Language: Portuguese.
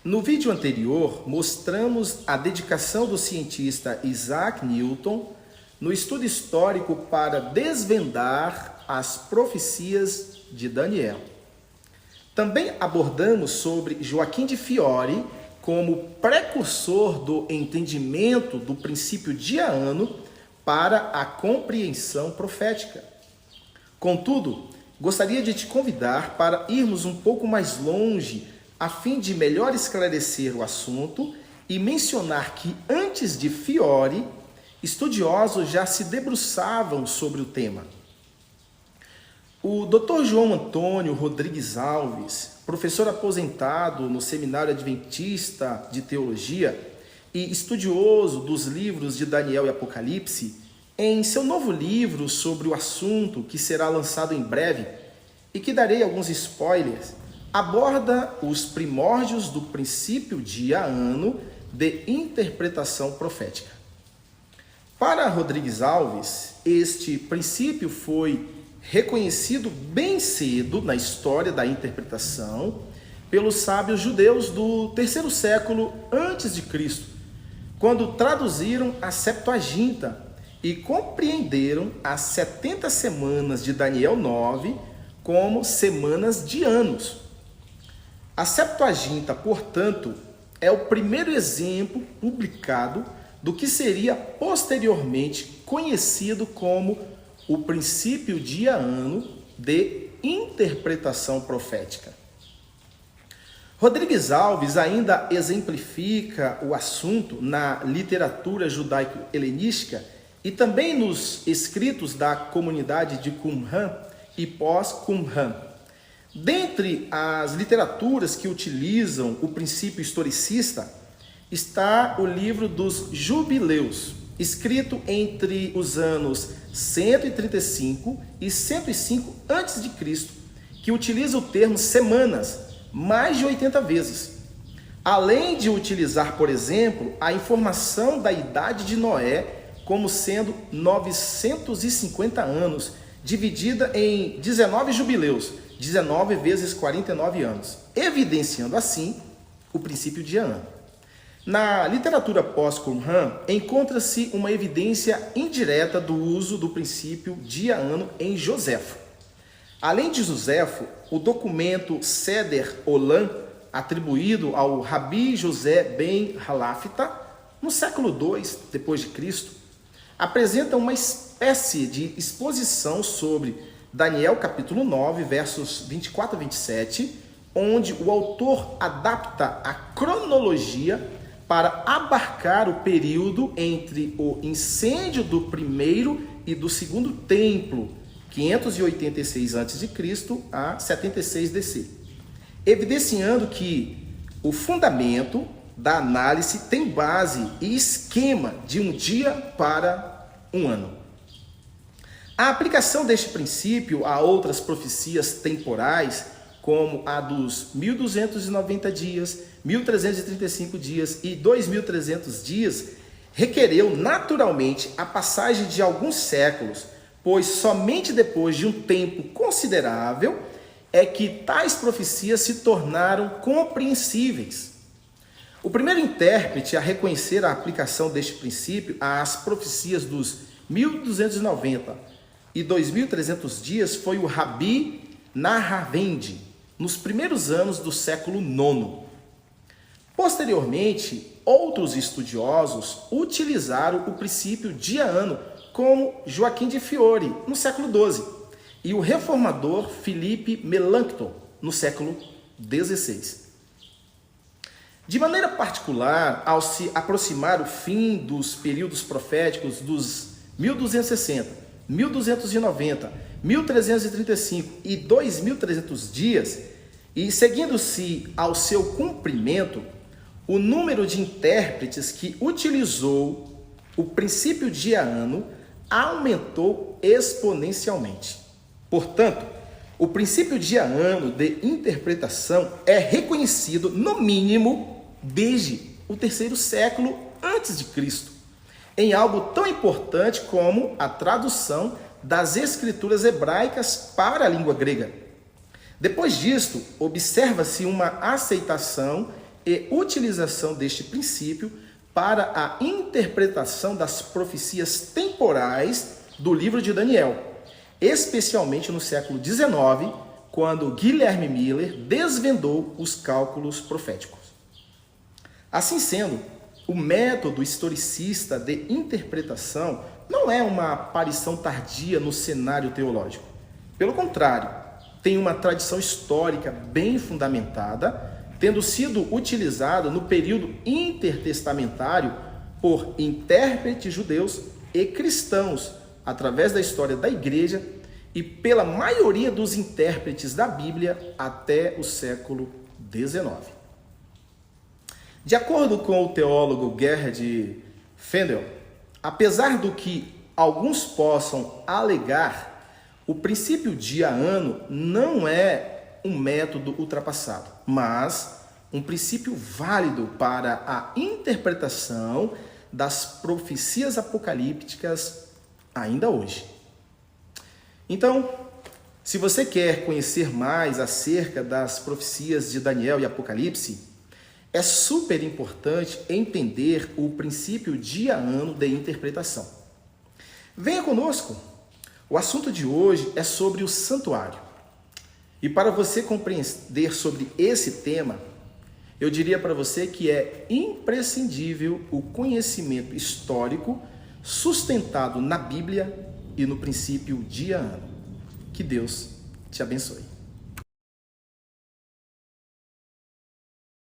No vídeo anterior, mostramos a dedicação do cientista Isaac Newton no estudo histórico para desvendar as profecias de Daniel. Também abordamos sobre Joaquim de Fiori como precursor do entendimento do princípio diano para a compreensão profética. Contudo, gostaria de te convidar para irmos um pouco mais longe a fim de melhor esclarecer o assunto e mencionar que antes de Fiori, estudiosos já se debruçavam sobre o tema. O Dr. João Antônio Rodrigues Alves, professor aposentado no Seminário Adventista de Teologia e estudioso dos livros de Daniel e Apocalipse, em seu novo livro sobre o assunto, que será lançado em breve e que darei alguns spoilers, aborda os primórdios do princípio diano de interpretação profética. Para Rodrigues Alves, este princípio foi reconhecido bem cedo na história da interpretação pelos sábios judeus do terceiro século antes de Cristo, quando traduziram a Septuaginta e compreenderam as 70 semanas de Daniel 9 como semanas de anos. A Septuaginta, portanto, é o primeiro exemplo publicado do que seria posteriormente conhecido como o princípio diano de interpretação profética. Rodrigues Alves ainda exemplifica o assunto na literatura judaico-helenística e também nos escritos da comunidade de Qumran e pós-Qumran. Dentre as literaturas que utilizam o princípio historicista está o livro dos Jubileus, escrito entre os anos 135 e 105 a.C., que utiliza o termo semanas mais de 80 vezes. Além de utilizar, por exemplo, a informação da idade de Noé como sendo 950 anos, dividida em 19 jubileus, 19 vezes 49 anos, evidenciando assim o princípio diano. Na literatura pós-Qumran, encontra-se uma evidência indireta do uso do princípio diano em Joséfo. Além de Joséfo, o documento Seder Olam, atribuído ao Rabi José ben Halafta, no século II d.C., apresenta uma espécie de exposição sobre Daniel capítulo 9, versos 24 a 27, onde o autor adapta a cronologia para abarcar o período entre o incêndio do primeiro e do segundo templo, 586 a.C. a 76 DC, evidenciando que o fundamento da análise tem base e esquema de um dia para um ano. A aplicação deste princípio a outras profecias temporais, como a dos 1290 dias, 1335 dias e 2300 dias, requereu naturalmente a passagem de alguns séculos, pois somente depois de um tempo considerável é que tais profecias se tornaram compreensíveis. O primeiro intérprete a reconhecer a aplicação deste princípio às profecias dos 1290 e 2300 dias foi o Rabi Nahavendi, nos primeiros anos do século IX. Posteriormente, outros estudiosos utilizaram o princípio diano, como Joaquim de Fiori, no século XII, e o reformador Philippe Melanchthon, no século XVI. De maneira particular, ao se aproximar o fim dos períodos proféticos dos 1260, 1290, 1335 e 2300 dias, e seguindo-se ao seu cumprimento, o número de intérpretes que utilizou o princípio diano aumentou exponencialmente. Portanto, o princípio diano de interpretação é reconhecido, no mínimo, desde o terceiro século antes de Cristo, em algo tão importante como a tradução das escrituras hebraicas para a língua grega. Depois disto, observa-se uma aceitação e utilização deste princípio para a interpretação das profecias temporais do livro de Daniel, especialmente no século XIX, quando Guilherme Miller desvendou os cálculos proféticos. Assim sendo, o método historicista de interpretação não é uma aparição tardia no cenário teológico. Pelo contrário, tem uma tradição histórica bem fundamentada, tendo sido utilizado no período intertestamentário por intérpretes judeus e cristãos, através da história da igreja e pela maioria dos intérpretes da Bíblia até o século XIX. De acordo com o teólogo Gerhard Fendel, apesar do que alguns possam alegar, o princípio dia-ano não é um método ultrapassado, mas um princípio válido para a interpretação das profecias apocalípticas ainda hoje. Então, se você quer conhecer mais acerca das profecias de Daniel e Apocalipse, é super importante entender o princípio dia-ano de interpretação. Venha conosco! O assunto de hoje é sobre o santuário. E para você compreender sobre esse tema, eu diria para você que é imprescindível o conhecimento histórico sustentado na Bíblia e no princípio dia-ano. Que Deus te abençoe.